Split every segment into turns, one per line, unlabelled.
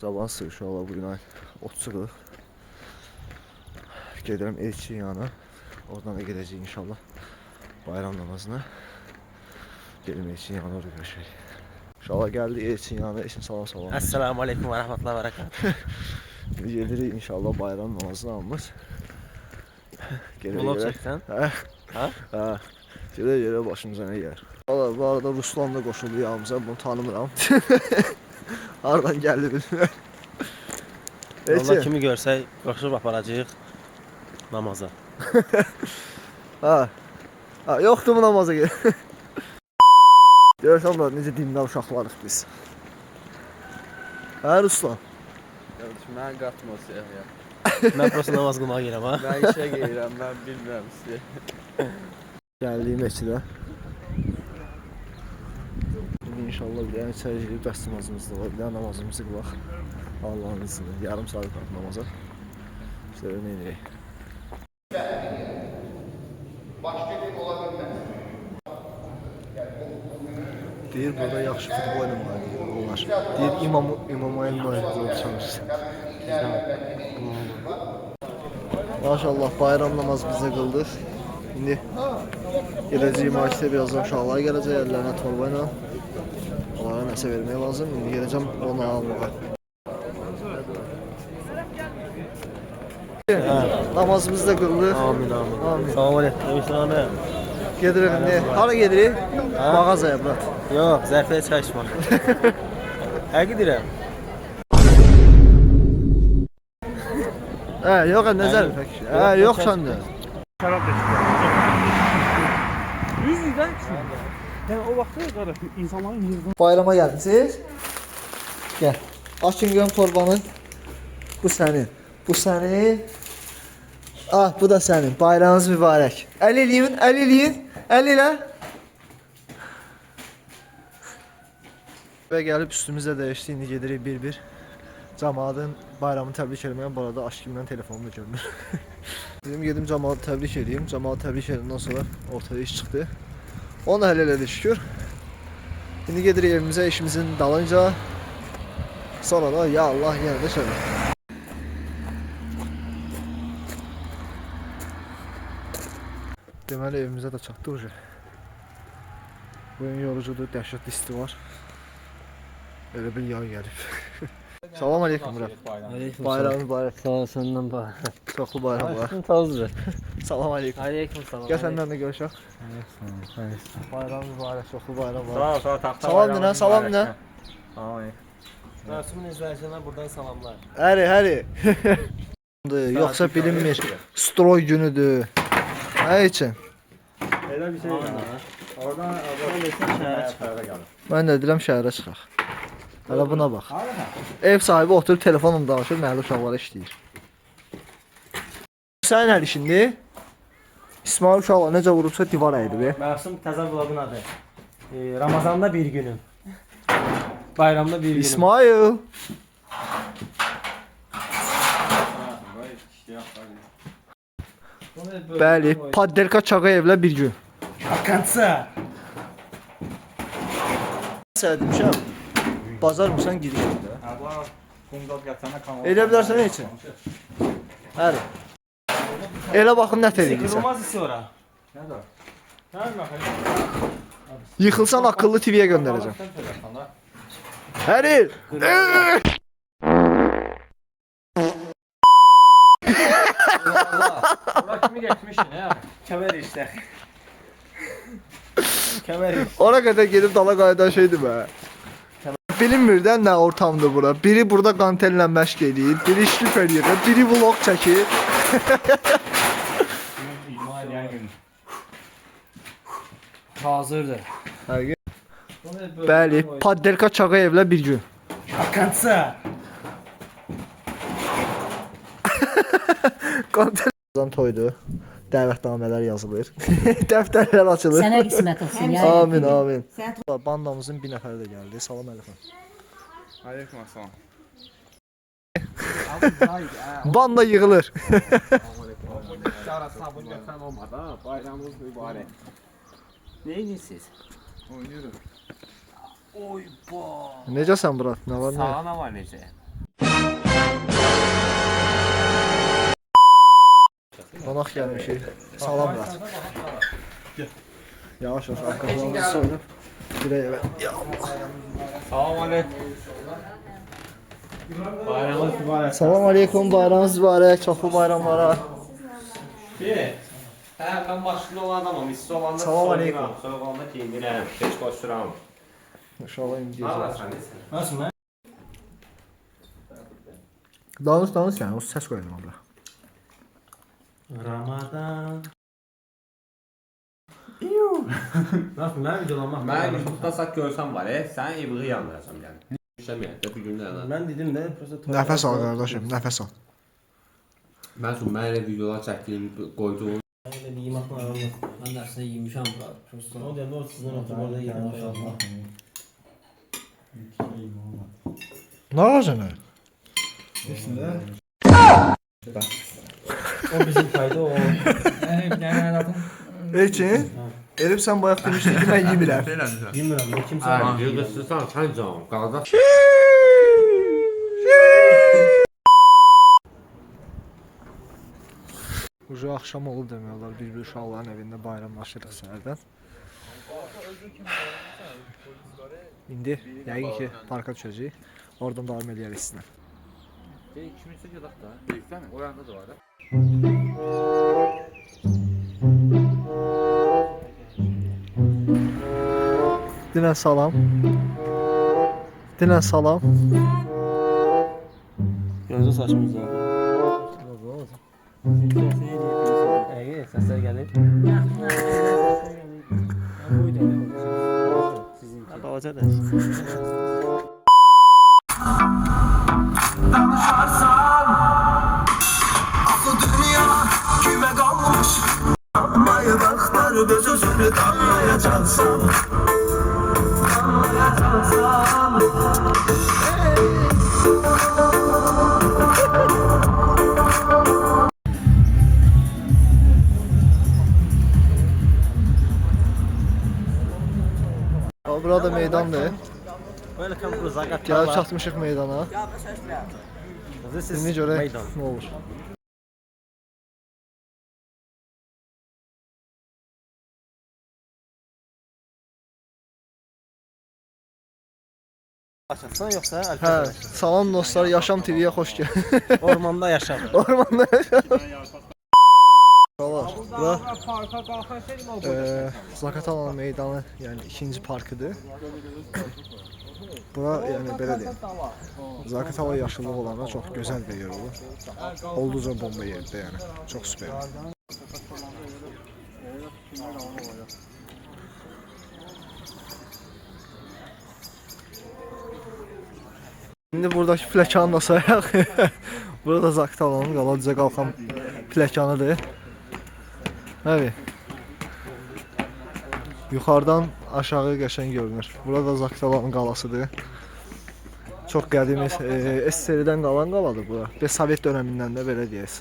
Sabah inşallah bugün ay 30'ıq. Gedirəm Elçin yanına. Oradan da gedəcəyik inşallah bayram namazına. Gelim Elçin yanına orada görüşək. İnşallah geldi Elçin yanına. Eşim salam.
Esselamu Aleyküm ve Rahmetullahi ve Berekatuhu.
Gelirik inşallah bayram namazına almaz.
Vlog çəksən?
Hə. Gələ başımıza nə gəlir. Valla bu arada Ruslan da qoşuldu yanımıza. Bunu tanımıram. Hardan geldi bilmirəm.
Allah kimi görsək qoşub aparacağıq namaza.
Ha. Yoxdur bu namaza gel. Görürsən burada necə dindar uşaqlarıq biz. Hə Ruslan?
Kardeşim ben katması ya.
Mən prosta namaz qılmağa girəm ha.
Ben işe gelirəm, ben bilmirəm sizi.
Gəldik məscidə. İnşallah bir dənə çay yeyib dəst namazımız da var. Bir dənə namazımızı qılaq. Allah'ın izniyle. Yarım saat qaldı namaza. İşte öyle neydi? Deyir burada yaxşı futbol oynamalı onlar. Deyir İmamoğlu oyuncuları çalışır. Maşallah bayram namazı bize kıldık. Şimdi geleceğim maçta birazdan uşaqlar gələcək əllərinə torba ilə. Onlara nəsə vermək lazım. İndi gələcəm onu almağa. Namazımızı da kıldık.
Amin. Salam aleyküm. Demişəm.
Gedirik indi. Hara gedirik? Mağazaya brat.
Yox, zərfəyə çay içmək. Həqiqi deyirəm.
Yox nəzər pək. Yox səndə.
Şarap da çıkıyor. 100 liradan çıkıyor. Yani o vakti kadar insanların yığdığı
Bayrama gəldiniz. Gəl. Açın görüm torbanı. Bu sənin. Bu sənin. Bu da sənin. Bayramınız mübarək. Əl eləyin. Əl elə. Və gəlib üstümüzə dəyişdi. İndi gedirik bir-bir. Cəmaatın bayramını təbrik etməyə bu arada aşkımdan telefonum da görünür. Dedim gedim cəmaatı təbrik edeyim. Cəmaatı təbrik edəndən sonra ortaya iş çıxdı. Onu həll elədi şükür. İndi gedirik evimizə, işimizin dalınca. Sonra da ya Allah yenə də şöyle. Deməli evimizə də çatdıq uca. Bugün yorucudur, dəhşətli isti var. Elə bir yağ gəlib. Salam aleyküm Murat. Bayram mübarək.
Sağ ol, səndən bax.
Çoxlu bayram var.
Tazdır.
Salam aleyküm.
Aleyküm salam.
Gəl səndən də görüşək.
Aleyküm.
Bayram mübarək, çoxlu bayram var.
Sağ ol, taxta.
Salam dinə, salam dinə.
Rəsmin izləyicilərinə buradan salamlar.
Həri. Yoxsa bilinmir. Stroy günüdür. Nə üçün?
Elə bir şey var. Oradan şəhərə çıxar.
Mən də deyirəm şəhərə çıxaq. Hələ buna bax. Ev sahibi oturub telefonla danışır, məhəllə uşaqları işləyir. Sənin hər işindir. İsmail uşaqlar necə vurubsa divar əydi be.
Məxsum təzə vlogun adı. Ramazanda bir günüm. Bayramda bir günüm.
İsmail. Bəli, Paddelka Çağayevlə bir gün.
Kansa.
Səhədmişəm. Bazar mısan girişində? Elə bilərsən nə üçün? Həri. Elə baxın nə tezliksən.
Sıkılmaz isi ora.
Yıxılsan akıllı TV'ye göndərəcəm. Həri.
Bura kimi getmişsin ya. Kəmər işte. Kəmər işte.
Ora qədər gedib dala qayıdan şeydir be. Bilinmir də nə ortamdır bura. Biri burada qantellə məşq eləyir, biri işlif eləyir, biri vlog çəkir.
Hazırdır.
Bəli, Paddelka Çağayevlə bir gün.
Kansa.
Qantel toydu. Dəvətnamələr yazılır. Dəftərlər açılır.
Sənə qismət olsun ya.
Amin. Bandamızın bir nəfəri də gəldi. Salam əleykum.
Aleyküm assalam.
Banda yığılır.
Sabun götürən olmadı ha. Bayramınız mübarək.
Ne edirsiniz?
Oynuyoruz.
Oy ba.
Necəsən Murat? Nə var nə?
Sağına var necə?
Qonaq gəlmişik. Salam ver. Yavaş yavaş arkalarımızı soyunup dirək evə. Ya Allah.
Salam aleyküm. Bayramınız mübarək.
Salam aleykum, bayramınız mübarək, çoxlu bayramlara.
Ben başlı olan adamım. İşsiz olanda
Salam aleyküm.
soyuq olanda giyindirəm. Heç qoşduram.
İnşallah indi deyəcək.
Nasıl lan?
Danış yəni, o səs qoyalım abla.
Ramadan. Nasıl lan videolanmaq?
Mən YouTube'da sak görsəm var, sən evığı yandıracam yəni. İşləməyək, bir gündə yana.
Ben dedim de prosta
Nəfəs al qardaşım, nəfəs al.
Mən elə videolar çəkdiyim, qoyduğum
Öyle bir yemek var olmaz.
Ben de aslında yemişim burada. Prosto.
O da o sizin oturmada yedim.
Nə olacaq?
O bizim kaydı o.
Evet, yani anladım.
Elçin, Elif sən bayaq demişdin ki, mən yemirəm.
Bilmirəm ne kimse.
Ay, yığışırsan, sən canım, qardaş.
Ucu axşam olub demək olar, bir-bir uşaqların evində bayramlaşırıq səhərdən. İndi yəqin ki, parka düşəcəyik. Oradan davam edərik sizinlə.
İkimiz de da. Birlikte mi? O yanda da var da.
Dinən salam. Dinən salam.
Gözü saçımız var. Evet, sesler gelir. Balaca da.
Burada meydandır.
Welcome to Zagatala.
Gəlib çatmışıq meydana.
This is
İndi görək
meydan.
nə olur.
Açaqsan yoxsa
Hə,
Alper?
salam dostlar, Yaşam TV-yə xoş gəldiniz.
Ormanda yaşam.
Ormanda yaşam. Bura Zaqatala meydanı, yəni ikinci parkıdır. Bura yəni belə deyim. Zaqatala yaşıllıq olanda çox gözəl bir yer olur. Olduqca bomba yerdir yəni. Çox süper. İndi buradakı pləkanı da sayaq. Burada Zaqatalanın qaladıca qalxan pləkanıdır. Evet. Yuxarıdan aşağı qəşəng görünür. Burada Zaqatalanın qalasıdır. Çox qədimi SSR-dən qalan qaladır bura. Və Sovet dönəmindən də belə deyək.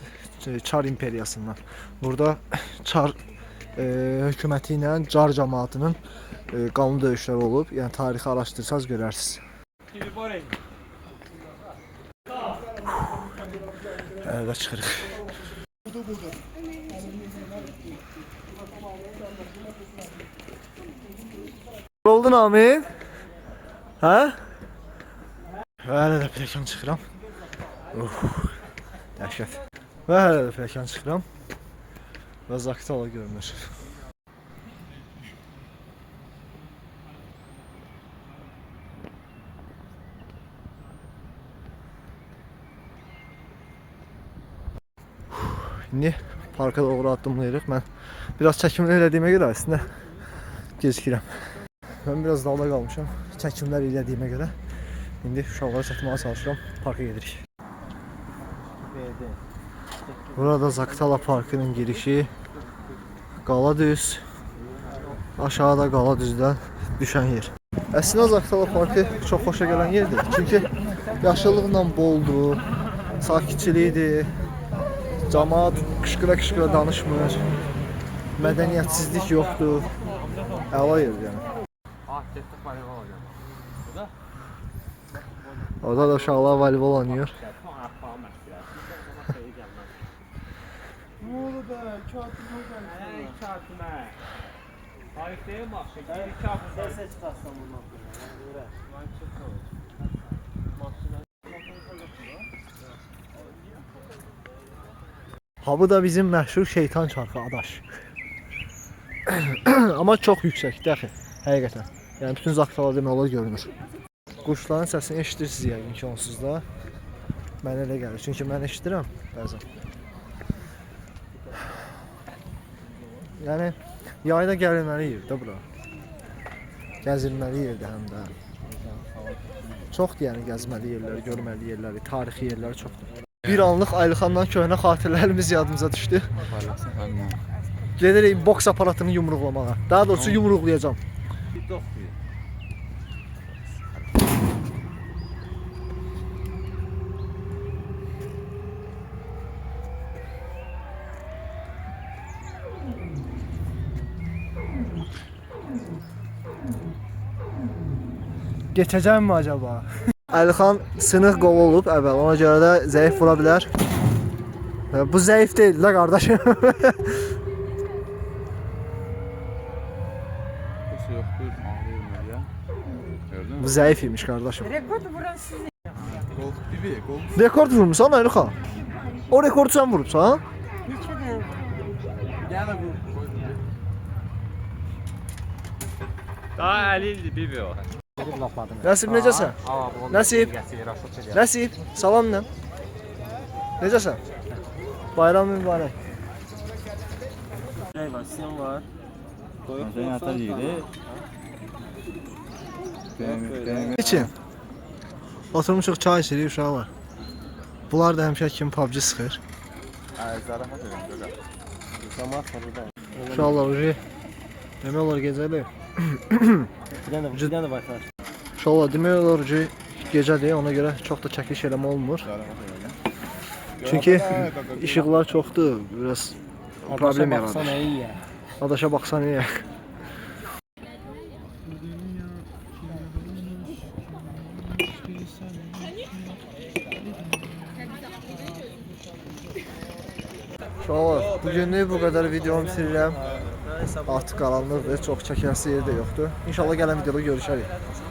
Çar imperiyasından. Burada Çar hökuməti ilə Car cəmaatının qanlı döyüşləri olub. Yəni tarixi araşdırsaz görərsiniz. Əldə çıxırıq. Oldu Amin? Hə? Hələ də pləkan çıxıram. Dəhşət. Və hələ də pləkan çıxıram. Və Zaqatala görünür. İndi parka doğru addımlayırıq. Mən biraz çəkimlər elədiyimə görə əslində gecikirəm. Mən biraz dalda qalmışam. Çəkimlər elədiyimə görə. İndi uşaqları çəkməyə çalışıram. Parka gedirik. Burada Zaqatala parkının girişi. Qala düz. Aşağıda Qala düzdən düşən yer. Əslində Zaqatala parkı çox xoşa gələn yerdir. Çünki yaşıllıqla boldur, sakitçilikdir. Camaat qışqıra-qışqıra danışmır. Mədəniyyətsizlik yoxdur. Əla yerdir yəni. Orada da uşaqlar voleybol oynayır.
Ses çıxarsan bundan sonra.
Ha bu da bizim məşhur şeytan çarxı adaş. Amma çox yüksəkdir axı, həqiqətən. Yəni bütün zaxtalar demək olar görünür. Quşların səsini eşidirsiniz yəqin ki onsuz da. Mənə elə gəlir, çünki mən eşidirəm bəzən. Yəni yayda gəlməli yerdə bura. Gəzilməli yerdə həm də. Çoxdur yəni gəzməli yerləri, görməli yerləri, tarixi yerləri çoxdur. Bir anlıq Aylıxandan köhnə xatirələrimiz yadımıza düşdü. Gedirik boks aparatını yumruqlamağa. Daha doğrusu yumruqlayacağam. Geçəcəm mi acaba? Əlixan sınıq qol olub əvvəl, ona görə də zəif vura bilər. Bu zəif deyil də qardaşım. Bu zəif imiş qardaşım.
Rekord vuran siz.
Rekord vurmusan Əlixan? O rekordu sən vurubsan?
Neçədən?
Daha 50 ildir bir o.
Nəsib necəsən? Nəsib? Nəsib, salam nə? Necəsən? Bayram mübarək.
Şey var, sen var.
Sen yata yedi.
İçin. Oturmuşuq çay içirik, uşaq var. Bunlar da həmişə kimi PUBG sıxır. Uşaqlar ucu. Demək olar gecədir.
Bir dənə var.
Uşaqlar demək olar ki gecədir, ona görə çox da çəkiliş eləmə olmur. Çünki işıqlar çoxdur, biraz problem yaradır. Adaşa baxsan iyi. Uşaqlar, bugünlük bu qədər videomu bitirirəm. Artıq qaranlıqdır, çox çəkəsi yeri də yoxdur. İnşallah gələn videoda görüşərik.